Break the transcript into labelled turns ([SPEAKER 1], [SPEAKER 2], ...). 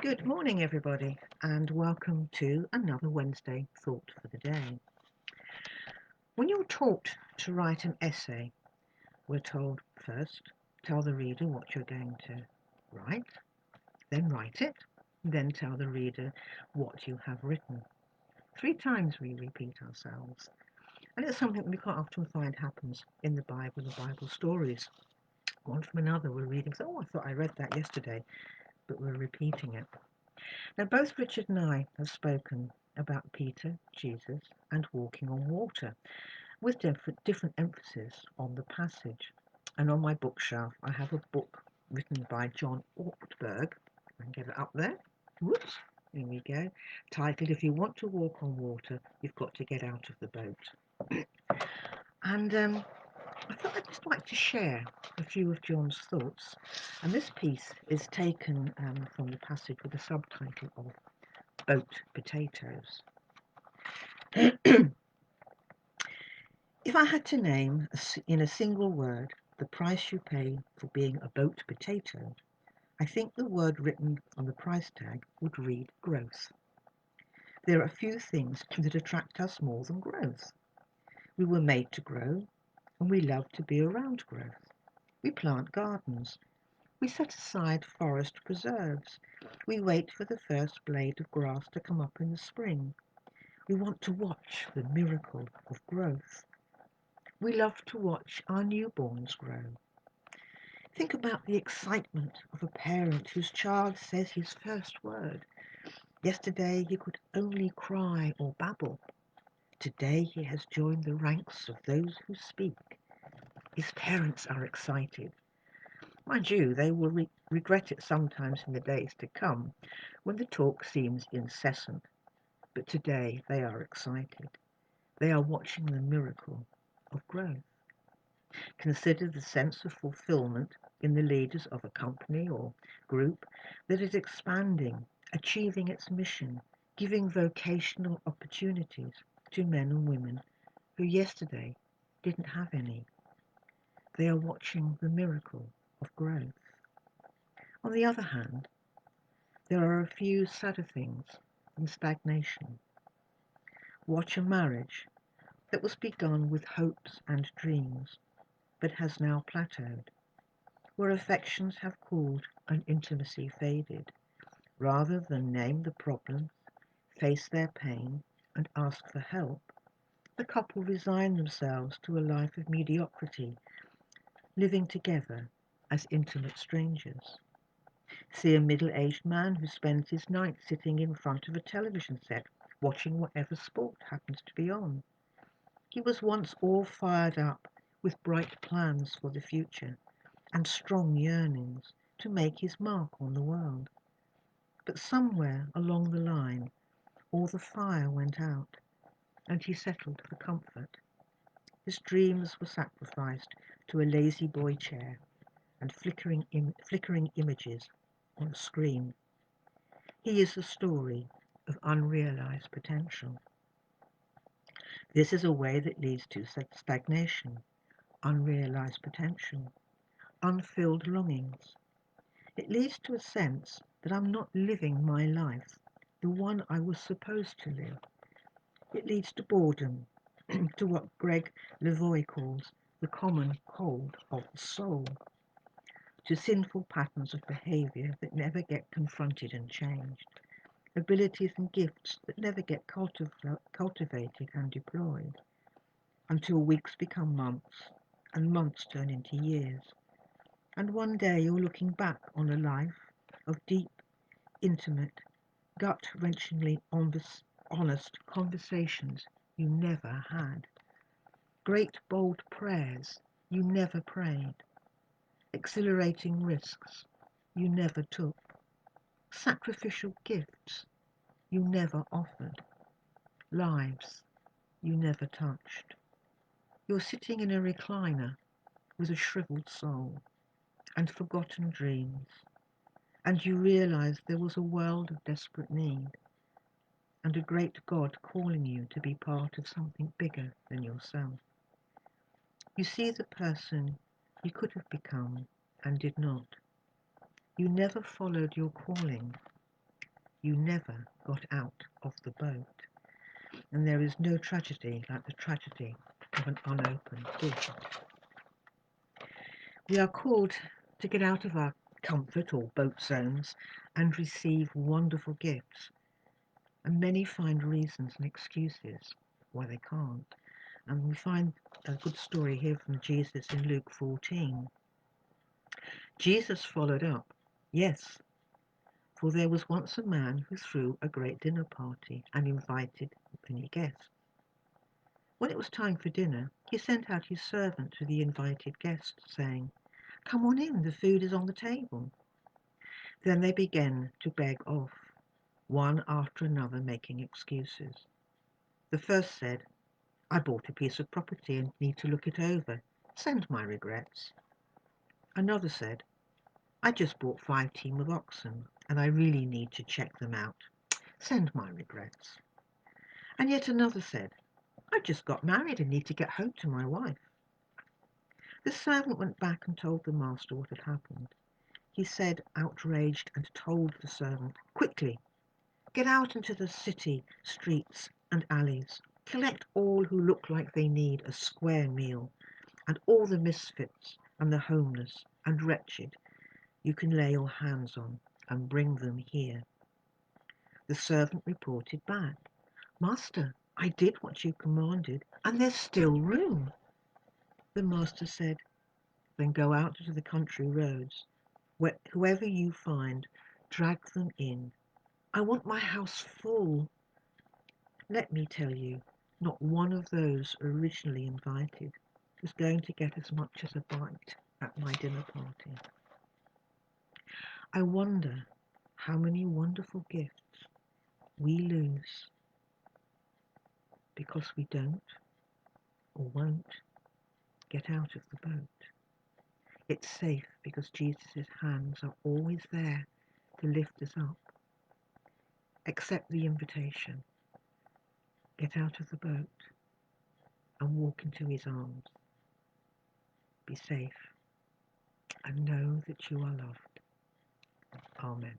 [SPEAKER 1] Good morning, everybody, and welcome to another Wednesday Thought for the Day. When you're taught to write an essay, we're told first, tell the reader what you're going to write it, then tell the reader what you have written. 3 times we repeat ourselves, and it's something we quite often find happens in the Bible stories. One from another, we're reading, so, I thought I read that yesterday, but we're repeating it. Now, both Richard and I have spoken about Peter, Jesus, and walking on water, with different emphasis on the passage. And on my bookshelf, I have a book written by John Ortberg. I can get it up there. Whoops, here we go. Titled, If You Want to Walk on Water, You've Got to Get Out of the Boat. And I thought I'd just like to share a few of John's thoughts. And this piece is taken from the passage with the subtitle of Boat Potatoes. If I had to name in a single word the price you pay for being a boat potato, I think the word written on the price tag would read growth. There are few things that attract us more than growth. We were made to grow, and we love to be around growth. We plant gardens. We set aside forest preserves. We wait for the first blade of grass to come up in the spring. We want to watch the miracle of growth. We love to watch our newborns grow. Think about the excitement of a parent whose child says his first word. Yesterday he could only cry or babble. Today he has joined the ranks of those who speak. His parents are excited. Mind you, they will regret it sometimes in the days to come when the talk seems incessant. But today they are excited. They are watching the miracle of growth. Consider the sense of fulfillment in the leaders of a company or group that is expanding, achieving its mission, giving vocational opportunities to men and women who yesterday didn't have any. They are watching the miracle of growth. On the other hand, there are a few sadder things than stagnation. Watch a marriage that was begun with hopes and dreams, but has now plateaued, where affections have cooled and intimacy faded. Rather than name the problem, face their pain, and ask for help, the couple resign themselves to a life of mediocrity, living together as intimate strangers. See a middle-aged man who spends his night sitting in front of a television set, watching whatever sport happens to be on. He was once all fired up with bright plans for the future and strong yearnings to make his mark on the world. But somewhere along the line, all the fire went out, and he settled for comfort. His dreams were sacrificed to a lazy boy chair and flickering images on a screen. He is the story of unrealized potential. This is a way that leads to stagnation, unrealized potential, unfilled longings. It leads to a sense that I'm not living my life, the one I was supposed to live. It leads to boredom, to what Greg Levoy calls the common cold of the soul, to sinful patterns of behavior that never get confronted and changed, abilities and gifts that never get cultivated and deployed, until weeks become months and months turn into years. And one day you're looking back on a life of deep, intimate, gut-wrenchingly honest conversations you never had. Great bold prayers you never prayed. Exhilarating risks you never took. Sacrificial gifts you never offered. Lives you never touched. You're sitting in a recliner with a shriveled soul and forgotten dreams, and you realize there was a world of desperate need and a great God calling you to be part of something bigger than yourself. You see the person you could have become and did not. You never followed your calling. you never got out of the boat. And there is no tragedy like the tragedy of an unopened gift. We are called to get out of our comfort or boat zones and receive wonderful gifts. And many find reasons and excuses why they can't. And we find a good story here from Jesus in Luke 14. Jesus followed up, "Yes, for there was once a man who threw a great dinner party and invited many guests. When it was time for dinner, he sent out his servant to the invited guests, saying, 'Come on in, the food is on the table.' Then they began to beg off, one after another, making excuses. The first said, 'I bought a piece of property and need to look it over. Send my regrets.' Another said, 'I just bought 5 team of oxen and I really need to check them out. Send my regrets.' And yet another said, 'I just got married and need to get home to my wife.' The servant went back and told the master what had happened. He said, outraged, and told the servant, 'Quickly, get out into the city streets and alleys. Collect all who look like they need a square meal, and all the misfits and the homeless and wretched you can lay your hands on, and bring them here.' The servant reported back, 'Master, I did what you commanded, and there's still room.' The master said, 'Then go out into the country roads. Whoever you find, drag them in. I want my house full.' Let me tell you, not one of those originally invited is going to get as much as a bite at my dinner party." I wonder how many wonderful gifts we lose because we don't or won't get out of the boat. It's safe because Jesus' hands are always there to lift us up. Accept the invitation. Get out of the boat and walk into his arms. Be safe and know that you are loved. Amen.